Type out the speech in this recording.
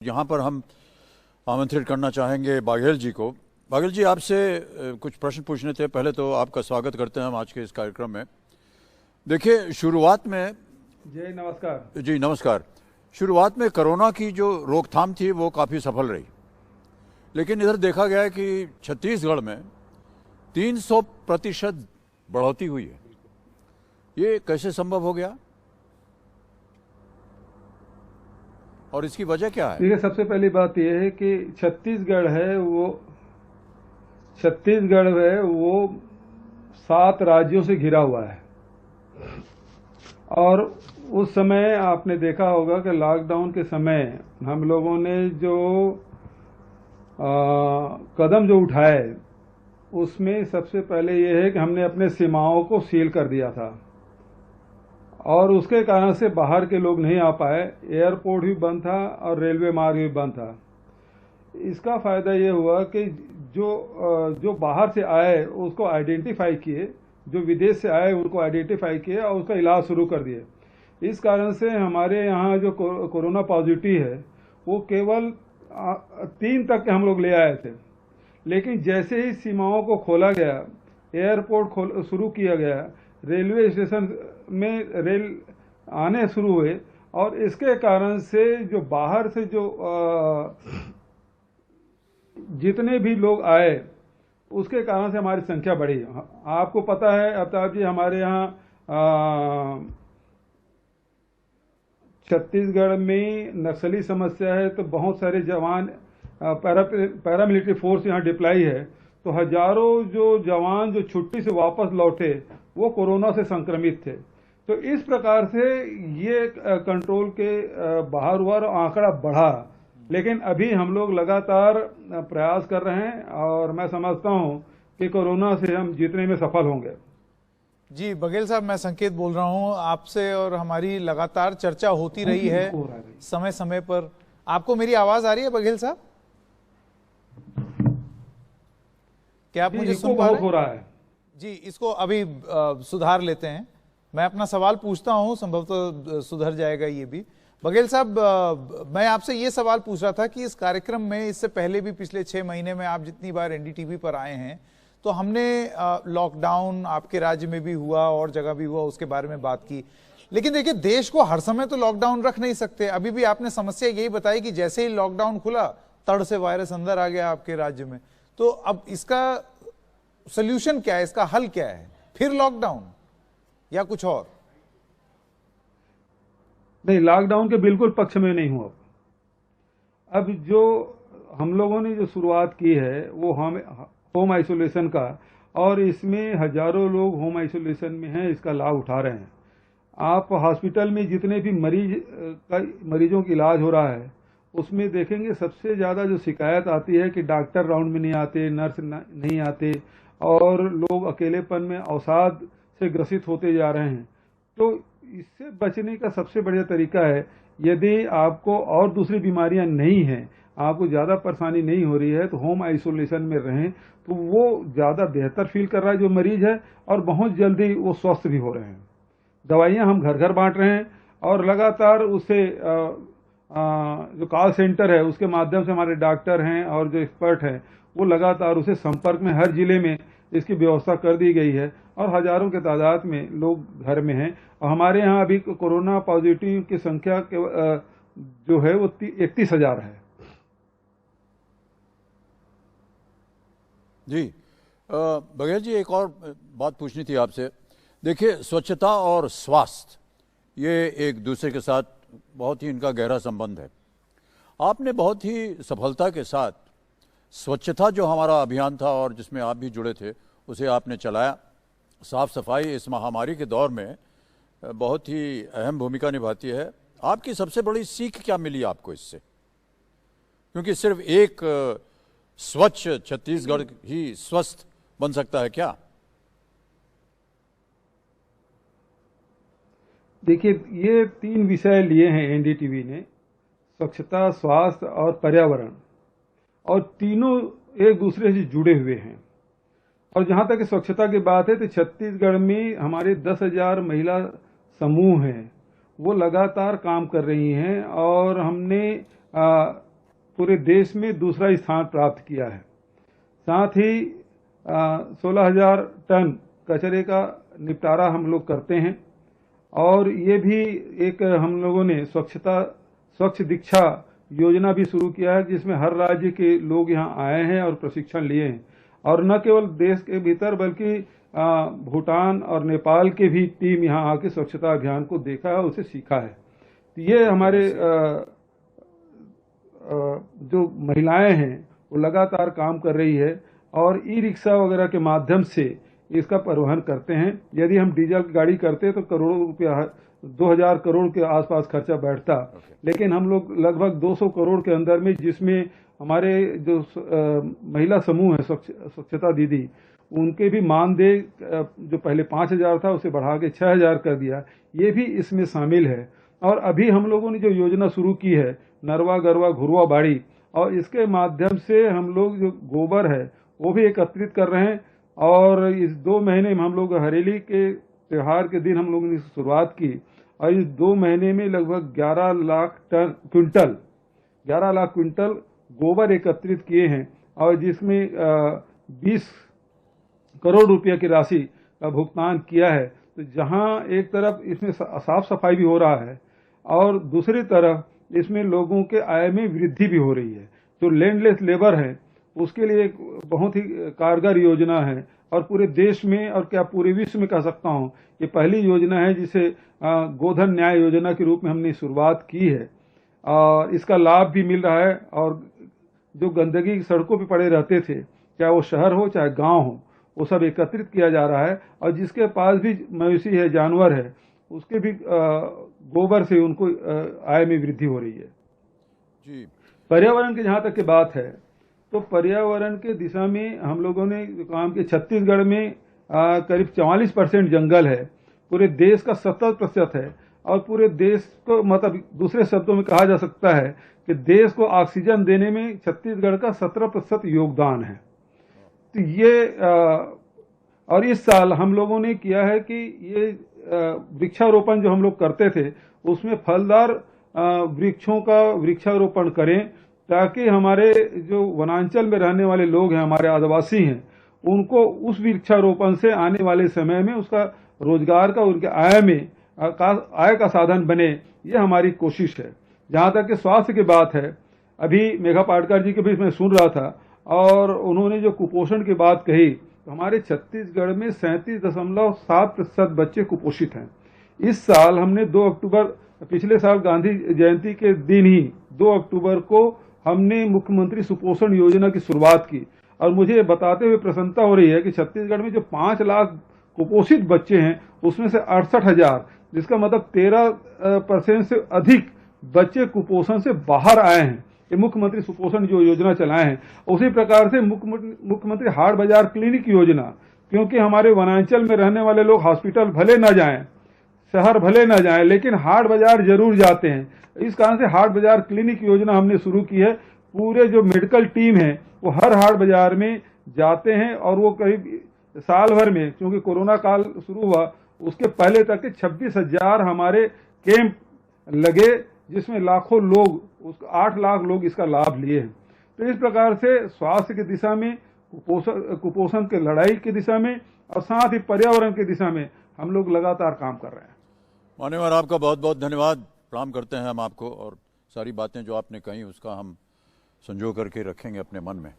यहाँ पर हम आमंत्रित करना चाहेंगे बाघेल जी को। बाघेल जी, आपसे कुछ प्रश्न पूछने थे। पहले तो आपका स्वागत करते हैं हम आज के इस कार्यक्रम में। देखिए, शुरुआत में जी नमस्कार। जी नमस्कार। शुरुआत में कोरोना की जो रोकथाम थी वो काफ़ी सफल रही, लेकिन इधर देखा गया है कि छत्तीसगढ़ में 300% बढ़ोतरी हुई है। ये कैसे संभव हो गया और इसकी वजह क्या है? देखिए, सबसे पहली बात यह है कि छत्तीसगढ़ है वो 7 राज्यों से घिरा हुआ है। और उस समय आपने देखा होगा कि लॉकडाउन के समय हम लोगों ने जो कदम जो उठाए उसमें सबसे पहले यह है कि हमने अपने सीमाओं को सील कर दिया था और उसके कारण से बाहर के लोग नहीं आ पाए। एयरपोर्ट भी बंद था और रेलवे मार्ग भी बंद था। इसका फायदा ये हुआ कि जो बाहर से आए उसको आइडेंटिफाई किए, जो विदेश से आए उनको आइडेंटिफाई किए और उसका इलाज शुरू कर दिए। इस कारण से हमारे यहाँ जो कोरोना पॉजिटिव है वो केवल 3 तक के हम लोग ले आए थे। लेकिन जैसे ही सीमाओं को खोला गया, एयरपोर्ट शुरू किया गया, रेलवे स्टेशन में रेल आने शुरू हुए और इसके कारण से जो बाहर से जो जितने भी लोग आए उसके कारण से हमारी संख्या बढ़ी। आपको पता है अमिताभ जी, हमारे यहाँ छत्तीसगढ़ में नक्सली समस्या है तो बहुत सारे जवान पैरामिलिट्री फोर्स यहाँ डिप्लाई है। तो हजारों जो जवान जो छुट्टी से वापस लौटे वो कोरोना से संक्रमित थे। तो इस प्रकार से ये कंट्रोल के बाहर हुआ और आंकड़ा बढ़ा। लेकिन अभी हम लोग लगातार प्रयास कर रहे हैं और मैं समझता हूं कि कोरोना से हम जीतने में सफल होंगे। जी बघेल साहब, मैं संकेत बोल रहा हूं आपसे और हमारी लगातार चर्चा होती रही है समय समय पर। आपको मेरी आवाज आ रही है बघेल साहब? क्या आप मुझे सुन पा रहे हैं? हो रहा है जी, इसको अभी सुधार लेते हैं। मैं अपना सवाल पूछता हूं, संभवतः सुधर जाएगा ये भी। बघेल साहब, मैं आपसे ये सवाल पूछ रहा था कि इस कार्यक्रम में इससे पहले भी पिछले 6 महीने में आप जितनी बार एनडीटीवी पर आए हैं तो हमने लॉकडाउन आपके राज्य में भी हुआ और जगह भी हुआ उसके बारे में बात की। लेकिन देखिए, देश को हर समय तो लॉकडाउन रख नहीं सकते। अभी भी आपने समस्या यही बताई कि जैसे ही लॉकडाउन खुला तड़ से वायरस अंदर आ गया आपके राज्य में। तो अब इसका सोल्यूशन क्या है, इसका हल क्या है? फिर लॉकडाउन या कुछ और? नहीं, लॉकडाउन के बिल्कुल पक्ष में नहीं हूं। अब जो हम लोगों ने जो शुरुआत की है वो हम होम आइसोलेशन का, और इसमें हजारों लोग होम आइसोलेशन में हैं, इसका लाभ उठा रहे हैं। आप हॉस्पिटल में जितने भी मरीजों की इलाज हो रहा है उसमें देखेंगे सबसे ज्यादा जो शिकायत आती है कि डॉक्टर राउंड में नहीं आते, नर्स नहीं आते और लोग अकेलेपन में अवसाद से ग्रसित होते जा रहे हैं। तो इससे बचने का सबसे बढ़िया तरीका है, यदि आपको और दूसरी बीमारियां नहीं हैं, आपको ज्यादा परेशानी नहीं हो रही है, तो होम आइसोलेशन में रहें। तो वो ज्यादा बेहतर फील कर रहा है जो मरीज है और बहुत जल्दी वो स्वस्थ भी हो रहे हैं। दवाइयां हम घर घर बांट रहे हैं और लगातार उसे जो कॉल सेंटर है उसके माध्यम से हमारे डॉक्टर हैं और जो एक्सपर्ट हैं वो लगातार उसे संपर्क में, हर जिले में इसकी व्यवस्था कर दी गई है और हजारों के तादाद में लोग घर में हैं। और हमारे यहाँ अभी कोरोना पॉजिटिव की संख्या जो है वो 31,000 है। जी बघेल जी, एक और बात पूछनी थी आपसे। देखिए, स्वच्छता और स्वास्थ्य ये एक दूसरे के साथ बहुत ही इनका गहरा संबंध है। आपने बहुत ही सफलता के साथ स्वच्छता जो हमारा अभियान था और जिसमें आप भी जुड़े थे उसे आपने चलाया। साफ सफाई इस महामारी के दौर में बहुत ही अहम भूमिका निभाती है। आपकी सबसे बड़ी सीख क्या मिली आपको इससे? क्योंकि सिर्फ एक स्वच्छ छत्तीसगढ़ ही स्वस्थ बन सकता है क्या? देखिए, ये 3 विषय लिए हैं एनडीटीवी ने, स्वच्छता, स्वास्थ्य और पर्यावरण, और तीनों एक दूसरे से जुड़े हुए हैं। और जहां तक स्वच्छता की बात है तो छत्तीसगढ़ में हमारे 10,000 महिला समूह हैं, वो लगातार काम कर रही हैं और हमने पूरे देश में दूसरा स्थान प्राप्त किया है। साथ ही 16,000 टन कचरे का निपटारा हम लोग करते हैं और ये भी एक हम लोगों ने स्वच्छ दीक्षा योजना भी शुरू किया है, जिसमें हर राज्य के लोग यहाँ आए हैं और प्रशिक्षण लिए हैं और न केवल देश के भीतर बल्कि भूटान और नेपाल के भी टीम यहाँ आके स्वच्छता अभियान को देखा है, उसे सीखा है। तो ये हमारे जो महिलाएं हैं वो लगातार काम कर रही है और ई रिक्शा वगैरह के माध्यम से इसका परिवहन करते हैं। यदि हम डीजल की गाड़ी करते तो करोड़ों रुपया 2000 करोड़ के आसपास खर्चा बैठता, लेकिन हम लोग लगभग 200 करोड़ के अंदर में, जिसमें हमारे जो महिला समूह है स्वच्छता दीदी, उनके भी मानदेय जो पहले 5,000 था उसे बढ़ा के 6,000 कर दिया, ये भी इसमें शामिल है। और अभी हम लोगों ने जो योजना शुरू की है नरवा गरवा घुरवा बाड़ी, और इसके माध्यम से हम लोग जो गोबर है वो भी एकत्रित कर रहे हैं और इस 2 महीने में हम लोग हरेली के त्योहार के दिन हम लोगों ने शुरुआत की और इस 2 महीने में लगभग 11 लाख क्विंटल गोबर एकत्रित किए हैं और जिसमें 20 करोड़ रुपए की राशि का भुगतान किया है। तो जहां एक तरफ इसमें साफ सफाई भी हो रहा है और दूसरी तरफ इसमें लोगों के आय में वृद्धि भी हो रही है। जो लैंडलेस लेबर है उसके लिए एक बहुत ही कारगर योजना है और पूरे देश में और क्या पूरे विश्व में कह सकता हूं, ये पहली योजना है जिसे गोधन न्याय योजना के रूप में हमने शुरुआत की है और इसका लाभ भी मिल रहा है। और जो गंदगी सड़कों पे पड़े रहते थे, चाहे वो शहर हो चाहे गांव हो, वो सब एकत्रित किया जा रहा है और जिसके पास भी मवेशी है, जानवर है, उसके भी गोबर से उनको आय में वृद्धि हो रही है। जी, पर्यावरण की जहां तक की बात है तो पर्यावरण के दिशा में हम लोगों ने काम किया। छत्तीसगढ़ में करीब 44% जंगल है, पूरे देश का 70% है और पूरे देश को, मतलब दूसरे शब्दों में कहा जा सकता है कि देश को ऑक्सीजन देने में छत्तीसगढ़ का 17% योगदान है। तो ये और इस साल हम लोगों ने किया है कि ये वृक्षारोपण जो हम लोग करते थे उसमें फलदार वृक्षों का वृक्षारोपण करें ताकि हमारे जो वनांचल में रहने वाले लोग हैं, हमारे आदिवासी हैं, उनको उस वृक्षारोपण से आने वाले समय में उसका रोजगार का, उनके आय का साधन बने, ये हमारी कोशिश है। जहां तक कि स्वास्थ्य की बात है, अभी मेघा पाटकर जी के भी मैं सुन रहा था और उन्होंने जो कुपोषण की बात कही, तो हमारे छत्तीसगढ़ में 37.7% बच्चे कुपोषित हैं। इस साल हमने 2 अक्टूबर, पिछले साल गांधी जयंती के दिन ही 2 अक्टूबर को हमने मुख्यमंत्री सुपोषण योजना की शुरुआत की और मुझे बताते हुए प्रसन्नता हो रही है कि छत्तीसगढ़ में जो 5 लाख कुपोषित बच्चे हैं उसमें से 68,000, जिसका मतलब 13% से अधिक बच्चे कुपोषण से बाहर आए हैं। ये मुख्यमंत्री सुपोषण जो योजना चलाए हैं। उसी प्रकार से मुख्यमंत्री हाट बाजार क्लिनिक योजना, क्योंकि हमारे वनांचल में रहने वाले लोग हॉस्पिटल भले न जाएं, शहर भले न जाएं, लेकिन हाट बाजार जरूर जाते हैं। इस कारण से हाट बाजार क्लिनिक योजना हमने शुरू की है। पूरे जो मेडिकल टीम है वो हर हाट बाजार में जाते हैं और वो करीब साल भर में, क्योंकि कोरोना काल शुरू हुआ उसके पहले तक के 26,000 हमारे कैंप लगे, जिसमें लाखों लोग, 8 लाख लोग इसका लाभ लिए हैं। तो इस प्रकार से स्वास्थ्य की दिशा में, कुपोषण के लड़ाई की दिशा में और साथ ही पर्यावरण की दिशा में हम लोग लगातार काम कर रहे हैं। मान्यवर, आपका बहुत बहुत धन्यवाद, प्रणाम करते हैं हम आपको और सारी बातें जो आपने कही उसका हम संजो करके रखेंगे अपने मन में।